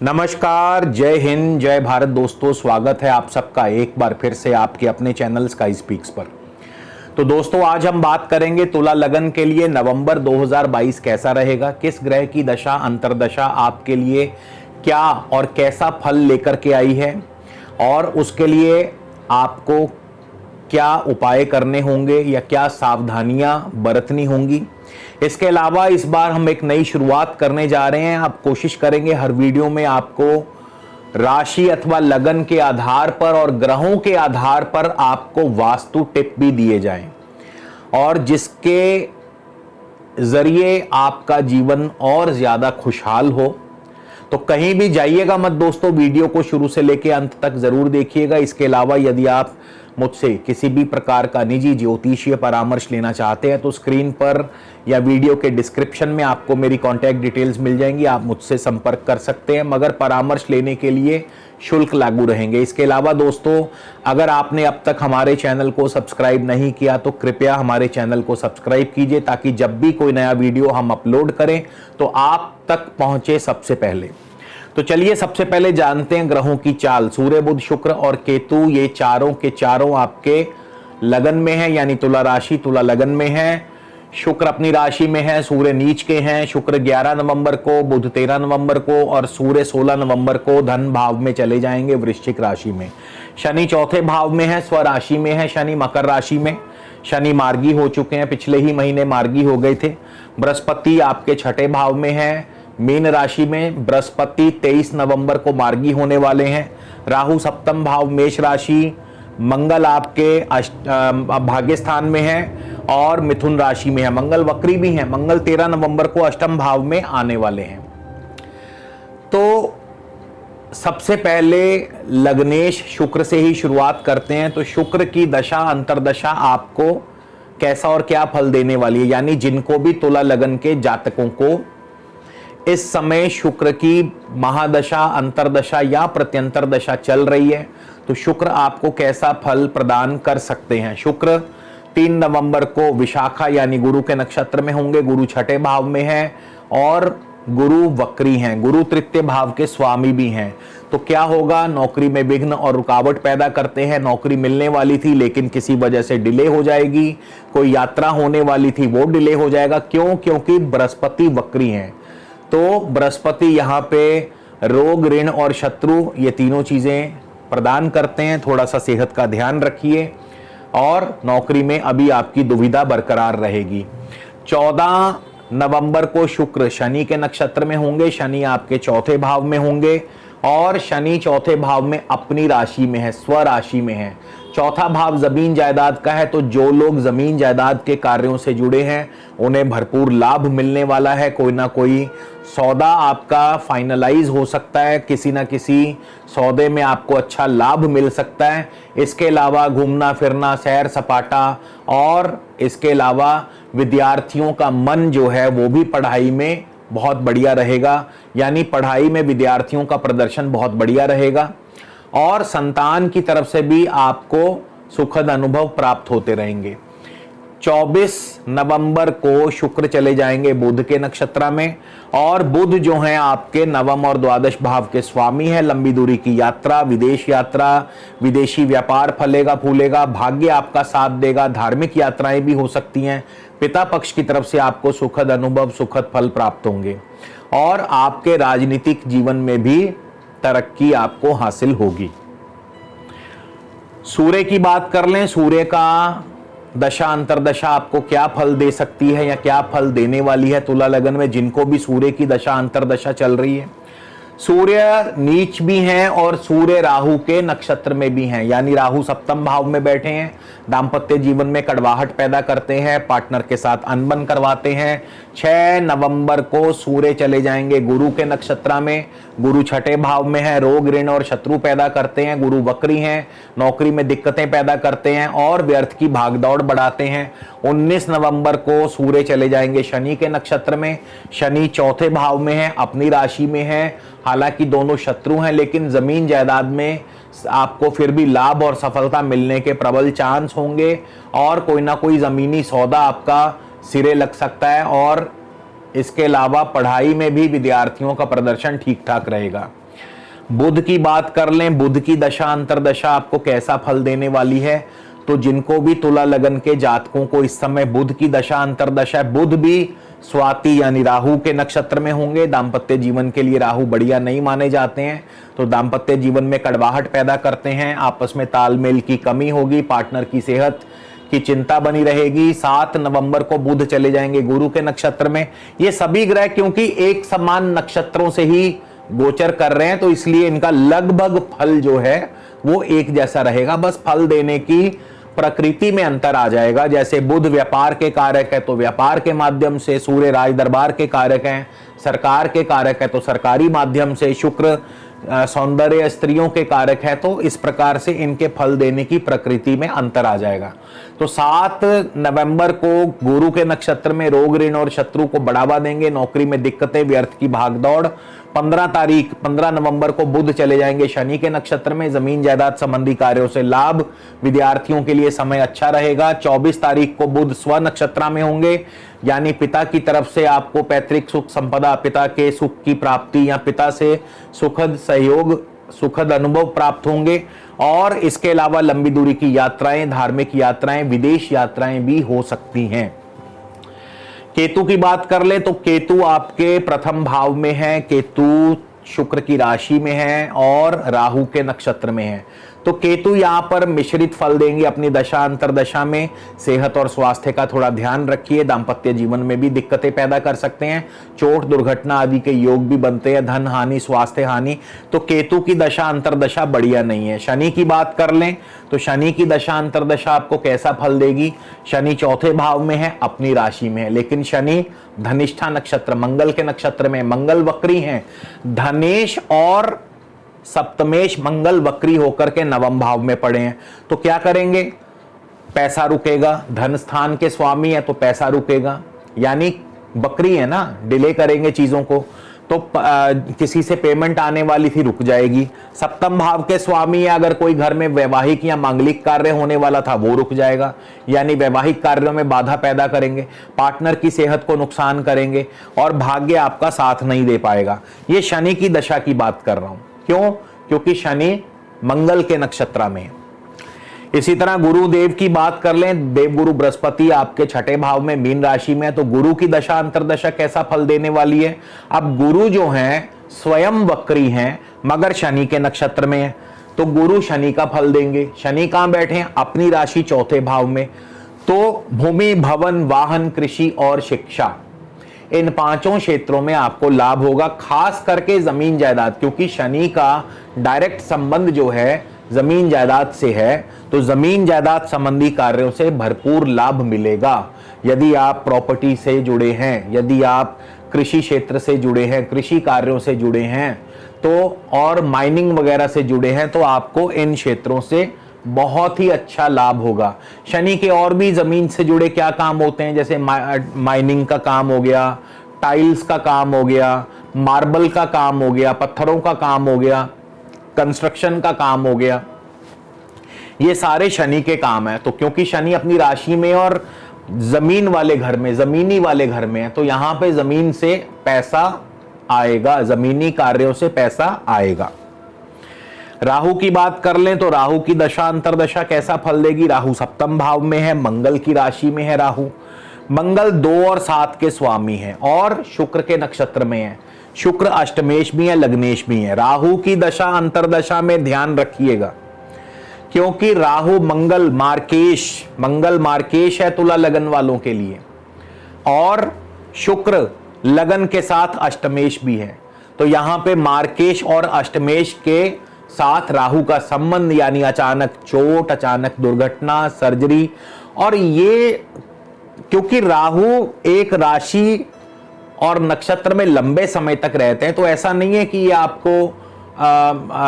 नमस्कार, जय हिंद, जय भारत दोस्तों। स्वागत है आप सबका एक बार फिर से आपके अपने चैनल स्काई स्पीक्स पर। तो दोस्तों, आज हम बात करेंगे तुला लगन के लिए नवंबर 2022 कैसा रहेगा, किस ग्रह की दशा अंतरदशा आपके लिए क्या और कैसा फल लेकर के आई है और उसके लिए आपको क्या उपाय करने होंगे या क्या सावधानियां बरतनी होंगी। इसके अलावा इस बार हम एक नई शुरुआत करने जा रहे हैं। आप कोशिश करेंगे हर वीडियो में आपको राशि अथवा लगन के आधार पर और ग्रहों के आधार पर आपको वास्तु टिप भी दिए जाएं और जिसके जरिए आपका जीवन और ज्यादा खुशहाल हो। तो कहीं भी जाइएगा मत दोस्तों, वीडियो को शुरू से लेकर अंत तक जरूर देखिएगा। इसके अलावा यदि आप मुझसे किसी भी प्रकार का निजी ज्योतिषीय परामर्श लेना चाहते हैं तो स्क्रीन पर या वीडियो के डिस्क्रिप्शन में आपको मेरी कॉन्टैक्ट डिटेल्स मिल जाएंगी, आप मुझसे संपर्क कर सकते हैं, मगर परामर्श लेने के लिए शुल्क लागू रहेंगे। इसके अलावा दोस्तों, अगर आपने अब तक हमारे चैनल को सब्सक्राइब नहीं किया तो कृपया हमारे चैनल को सब्सक्राइब कीजिए ताकि जब भी कोई नया वीडियो हम अपलोड करें तो आप तक पहुंचे सबसे पहले। तो चलिए सबसे पहले जानते हैं ग्रहों की चाल। सूर्य, बुध, शुक्र और केतु ये चारों के चारों आपके लगन में है, यानी तुला राशि तुला लगन में है। शुक्र अपनी राशि में है, सूर्य नीच के हैं। शुक्र 11 नवंबर को, बुध 13 नवंबर को और सूर्य 16 नवंबर को धन भाव में चले जाएंगे वृश्चिक राशि में। शनि चौथे भाव में है, स्वराशि में है शनि मकर राशि में। शनि मार्गी हो चुके हैं, पिछले ही महीने मार्गी हो गए थे। बृहस्पति आपके छठे भाव में है मीन राशि में। बृहस्पति 23 नवंबर को मार्गी होने वाले हैं। राहु सप्तम भाव मेष राशि, मंगल आपके भाग्य स्थान में है और मिथुन राशि में है। मंगल वक्री भी है, मंगल 13 नवंबर को अष्टम भाव में आने वाले हैं। तो सबसे पहले लग्नेश शुक्र से ही शुरुआत करते हैं। तो शुक्र की दशा अंतरदशा आपको कैसा और क्या फल देने वाली है, यानी जिनको भी तुला लगन के जातकों को इस समय शुक्र की महादशा अंतरदशा या प्रत्यंतर दशा चल रही है तो शुक्र आपको कैसा फल प्रदान कर सकते हैं। शुक्र 3 नवंबर को विशाखा यानी गुरु के नक्षत्र में होंगे। गुरु छठे भाव में है और गुरु वक्री हैं, गुरु तृतीय भाव के स्वामी भी हैं। तो क्या होगा, नौकरी में विघ्न और रुकावट पैदा करते हैं। नौकरी मिलने वाली थी लेकिन किसी वजह से डिले हो जाएगी। कोई यात्रा होने वाली थी वो डिले हो जाएगा। क्यों? क्योंकि बृहस्पति वक्री हैं। तो बृहस्पति यहाँ पे रोग, ऋण और शत्रु ये तीनों चीजें प्रदान करते हैं। थोड़ा सा सेहत का ध्यान रखिए और नौकरी में अभी आपकी दुविधा बरकरार रहेगी। 14 नवंबर को शुक्र शनि के नक्षत्र में होंगे। शनि आपके चौथे भाव में होंगे और शनि चौथे भाव में अपनी राशि में है, स्वराशि में है। चौथा भाव जमीन जायदाद का है, तो जो लोग जमीन जायदाद के कार्यों से जुड़े हैं उन्हें भरपूर लाभ मिलने वाला है। कोई ना कोई सौदा आपका फाइनलाइज हो सकता है, किसी ना किसी सौदे में आपको अच्छा लाभ मिल सकता है। इसके अलावा घूमना फिरना, सैर सपाटा और इसके अलावा विद्यार्थियों का मन जो है वो भी पढ़ाई में बहुत बढ़िया रहेगा, यानी पढ़ाई में विद्यार्थियों का प्रदर्शन बहुत बढ़िया रहेगा और संतान की तरफ से भी आपको सुखद अनुभव प्राप्त होते रहेंगे। 24 नवंबर को शुक्र चले जाएंगे बुध के नक्षत्र में और बुध जो हैं आपके नवम और द्वादश भाव के स्वामी हैं। लंबी दूरी की यात्रा, विदेश यात्रा, विदेशी व्यापार फलेगा फूलेगा, भाग्य आपका साथ देगा। धार्मिक यात्राएं भी हो सकती हैं। पिता पक्ष की तरफ से आपको सुखद अनुभव, सुखद फल प्राप्त होंगे और आपके राजनीतिक जीवन में भी तरक्की आपको हासिल होगी। सूर्य की बात कर लें, सूर्य का दशा अंतरदशा आपको क्या फल दे सकती है या क्या फल देने वाली है तुला लगन में जिनको भी सूर्य की दशा अंतरदशा चल रही है। सूर्य नीच भी हैं और सूर्य राहु के नक्षत्र में भी हैं, यानी राहु सप्तम भाव में बैठे हैं। दाम्पत्य जीवन में कड़वाहट पैदा करते हैं, पार्टनर के साथ अनबन करवाते हैं। 6 नवंबर को सूर्य चले जाएंगे गुरु के नक्षत्र में। गुरु छठे भाव में है, रोग, ऋण और शत्रु पैदा करते हैं। गुरु वक्री हैं, नौकरी में दिक्कतें पैदा करते हैं और व्यर्थ की भागदौड़ बढ़ाते हैं। 19 नवंबर को सूर्य चले जाएंगे शनि के नक्षत्र में। शनि चौथे भाव में है, अपनी राशि में है। हालांकि दोनों शत्रु हैं लेकिन जमीन जायदाद में आपको फिर भी लाभ और सफलता मिलने के प्रबल चांस होंगे और कोई ना कोई जमीनी सौदा आपका सिरे लग सकता है और इसके अलावा पढ़ाई में भी विद्यार्थियों का प्रदर्शन ठीक ठाक रहेगा। बुध की बात कर लें, बुध की दशा अंतरदशा आपको कैसा फल देने वाली है, तो जिनको भी तुला लगन के जातकों को इस समय बुध की दशा अंतरदशा है, बुध भी स्वाति यानी राहु के नक्षत्र में होंगे। दाम्पत्य जीवन के लिए राहु बढ़िया नहीं माने जाते हैं, तो दाम्पत्य जीवन में कड़वाहट पैदा करते हैं, आपस में तालमेल की कमी होगी, पार्टनर की सेहत की चिंता बनी रहेगी। 7 नवंबर को बुध चले जाएंगे गुरु के नक्षत्र में। ये सभी ग्रह क्योंकि एक समान नक्षत्रों से ही गोचर कर रहे हैं, तो इसलिए इनका लगभग फल जो है वो एक जैसा रहेगा, बस फल देने की प्रकृति में अंतर आ जाएगा। जैसे बुध व्यापार के कारक है तो व्यापार के माध्यम से, सूर्य राज दरबार के कारक हैं, सरकार के कारक है तो सरकारी माध्यम से, शुक्र सौंदर्य स्त्रियों के कारक है, तो इस प्रकार से इनके फल देने की प्रकृति में अंतर आ जाएगा। तो 7 नवंबर को गुरु के नक्षत्र में रोग ऋण और शत्रु को बढ़ावा देंगे, नौकरी में दिक्कतें, व्यर्थ की भागदौड़। 15 नवंबर को बुध चले जाएंगे शनि के नक्षत्र में, जमीन जायदाद संबंधी कार्यों से लाभ, विद्यार्थियों के लिए समय अच्छा रहेगा। 24 तारीख को बुध स्व नक्षत्र में होंगे, यानी पिता की तरफ से आपको पैतृक सुख संपदा, पिता के सुख की प्राप्ति या पिता से सुखद सहयोग, सुखद अनुभव प्राप्त होंगे। और इसके अलावा लंबी दूरी की यात्राएं, धार्मिक यात्राएं, विदेश यात्राएं भी हो सकती हैं। केतु की बात कर ले तो केतु आपके प्रथम भाव में है, केतु शुक्र की राशि में है और राहु के नक्षत्र में है। तो केतु यहाँ पर मिश्रित फल देंगे अपनी दशा अंतरदशा में। सेहत और स्वास्थ्य का थोड़ा ध्यान रखिए, दाम्पत्य जीवन में भी दिक्कतें पैदा कर सकते हैं, चोट दुर्घटना आदि के योग भी बनते हैं, धन हानि, स्वास्थ्य हानि। तो केतु की दशा अंतरदशा बढ़िया नहीं है। शनि की बात कर लें तो शनि की दशा अंतरदशा आपको कैसा फल देगी। शनि चौथे भाव में है, अपनी राशि में है, लेकिन शनि धनिष्ठा नक्षत्र मंगल के नक्षत्र में, मंगल वक्री हैं, धनेश और सप्तमेश मंगल वक्री होकर के नवम भाव में पड़े हैं। तो क्या करेंगे, पैसा रुकेगा, धन स्थान के स्वामी है तो पैसा रुकेगा, यानी वक्री है ना, डिले करेंगे चीजों को, तो किसी से पेमेंट आने वाली थी रुक जाएगी। सप्तम भाव के स्वामी है, अगर कोई घर में वैवाहिक या मांगलिक कार्य होने वाला था वो रुक जाएगा, यानी वैवाहिक कार्यों में बाधा पैदा करेंगे, पार्टनर की सेहत को नुकसान करेंगे और भाग्य आपका साथ नहीं दे पाएगा। ये शनि की दशा की बात कर रहा हूं। क्यों? क्योंकि शनि मंगल के नक्षत्र में है। इसी तरह गुरुदेव की बात कर लें, देवगुरु बृहस्पति आपके छठे भाव में मीन राशि में है, तो गुरु की दशा अंतरदशा कैसा फल देने वाली है। अब गुरु जो हैं स्वयं वक्री हैं मगर शनि के नक्षत्र में है, तो गुरु शनि का फल देंगे। शनि कहां बैठे हैं? अपनी राशि चौथे भाव में। तो भूमि, भवन, वाहन, कृषि और शिक्षा, इन पांचों क्षेत्रों में आपको लाभ होगा, खास करके जमीन जायदाद, क्योंकि शनि का डायरेक्ट संबंध जो है जमीन जायदाद से है, तो जमीन जायदाद संबंधी कार्यों से भरपूर लाभ मिलेगा। यदि आप प्रॉपर्टी से जुड़े हैं, यदि आप कृषि क्षेत्र से जुड़े हैं, कृषि कार्यों से जुड़े हैं, तो और माइनिंग वगैरह से जुड़े हैं, तो आपको इन क्षेत्रों से बहुत ही अच्छा लाभ होगा। शनि के और भी जमीन से जुड़े क्या काम होते हैं, जैसे माइनिंग का काम हो गया, टाइल्स का काम हो गया, मार्बल का काम हो गया, पत्थरों का काम हो गया, कंस्ट्रक्शन का काम हो गया, ये सारे शनि के काम है। तो क्योंकि शनि अपनी राशि में और जमीन वाले घर में, जमीनी वाले घर में है, तो यहां पे जमीन से पैसा आएगा, जमीनी कार्यों से पैसा आएगा। राहु की बात कर लें तो राहु की दशा अंतरदशा कैसा फल देगी। राहु सप्तम भाव में है, मंगल की राशि में है राहु। मंगल 2 और 7 के स्वामी है और शुक्र के नक्षत्र में है। शुक्र अष्टमेश भी है, लग्नेश भी है। राहु की दशा अंतरदशा में ध्यान रखिएगा, क्योंकि राहु मंगल मार्केश है तुला लगन वालों के लिए, और शुक्र लगन के साथ अष्टमेश भी है। तो यहां पे मार्केश और अष्टमेश के साथ राहु का संबंध, यानी अचानक चोट, अचानक दुर्घटना, सर्जरी। और ये क्योंकि राहु एक राशि और नक्षत्र में लंबे समय तक रहते हैं, तो ऐसा नहीं है कि ये आपको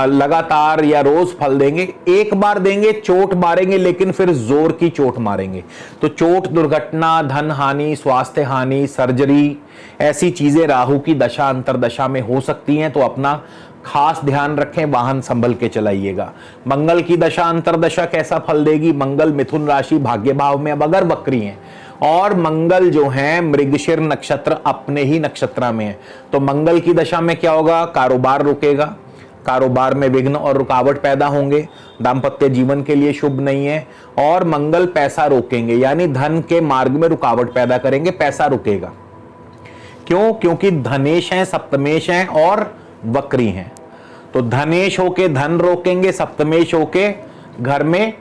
लगातार या रोज फल देंगे। एक बार देंगे, चोट मारेंगे, लेकिन फिर जोर की चोट मारेंगे। तो चोट, दुर्घटना, धन हानि, स्वास्थ्य हानि, सर्जरी, ऐसी चीजें राहु की दशा अंतरदशा में हो सकती हैं। तो अपना खास ध्यान रखें, वाहन संभल के चलाइएगा। मंगल की दशा अंतरदशा कैसा फल देगी। मंगल मिथुन राशि भाग्य भाव में अब अगर वक्री हैं, और मंगल जो है मृगशिर नक्षत्र अपने ही नक्षत्र में है, तो मंगल की दशा में क्या होगा, कारोबार रुकेगा, कारोबार में विघ्न और रुकावट पैदा होंगे, दाम्पत्य जीवन के लिए शुभ नहीं है। और मंगल पैसा रोकेंगे, यानी धन के मार्ग में रुकावट पैदा करेंगे, पैसा रुकेगा। क्यों? क्योंकि धनेश हैं, सप्तमेश हैं और वक्री हैं। तो धनेश होके धन रोकेंगे, सप्तमेश होके घर में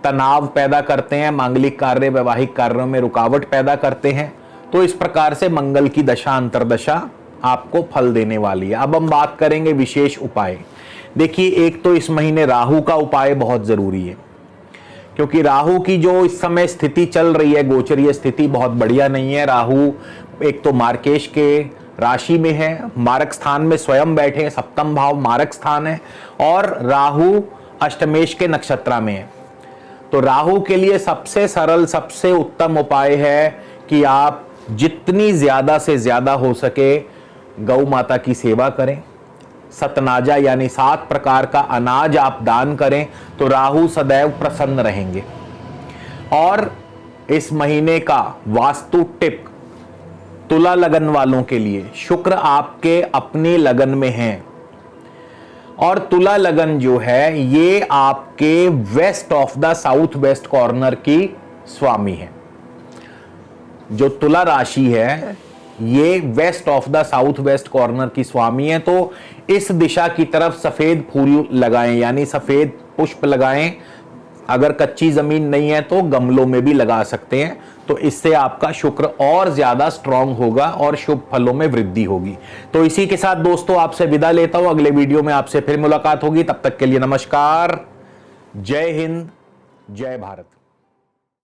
तनाव पैदा करते हैं, मांगलिक कार्य वैवाहिक कार्यों में रुकावट पैदा करते हैं। तो इस प्रकार से मंगल की दशा अंतरदशा आपको फल देने वाली है। अब हम बात करेंगे विशेष उपाय। देखिए, एक तो इस महीने राहु का उपाय बहुत जरूरी है, क्योंकि राहु की जो इस समय स्थिति चल रही है, गोचरीय स्थिति बहुत बढ़िया नहीं है। राहु एक तो मार्केश के राशि में है, मारक स्थान में स्वयं बैठे हैं, सप्तम भाव मारक स्थान है, और राहु अष्टमेश के नक्षत्र में है। तो राहु के लिए सबसे सरल, सबसे उत्तम उपाय है कि आप जितनी ज्यादा से ज्यादा हो सके गौ माता की सेवा करें, सतनाजा यानी 7 प्रकार का अनाज आप दान करें, तो राहु सदैव प्रसन्न रहेंगे। और इस महीने का वास्तु टिप तुला लगन वालों के लिए, शुक्र आपके अपने लगन में हैं, और तुला लगन जो है ये आपके west of the south west corner की स्वामी है। जो तुला राशि है ये west of the south west corner की स्वामी है। तो इस दिशा की तरफ सफेद फूल लगाएं, यानी सफेद पुष्प लगाएं। अगर कच्ची जमीन नहीं है तो गमलों में भी लगा सकते हैं। तो इससे आपका शुक्र और ज्यादा स्ट्रांग होगा और शुभ फलों में वृद्धि होगी। तो इसी के साथ दोस्तों आपसे विदा लेता हूं, अगले वीडियो में आपसे फिर मुलाकात होगी। तब तक के लिए नमस्कार, जय हिंद, जय भारत।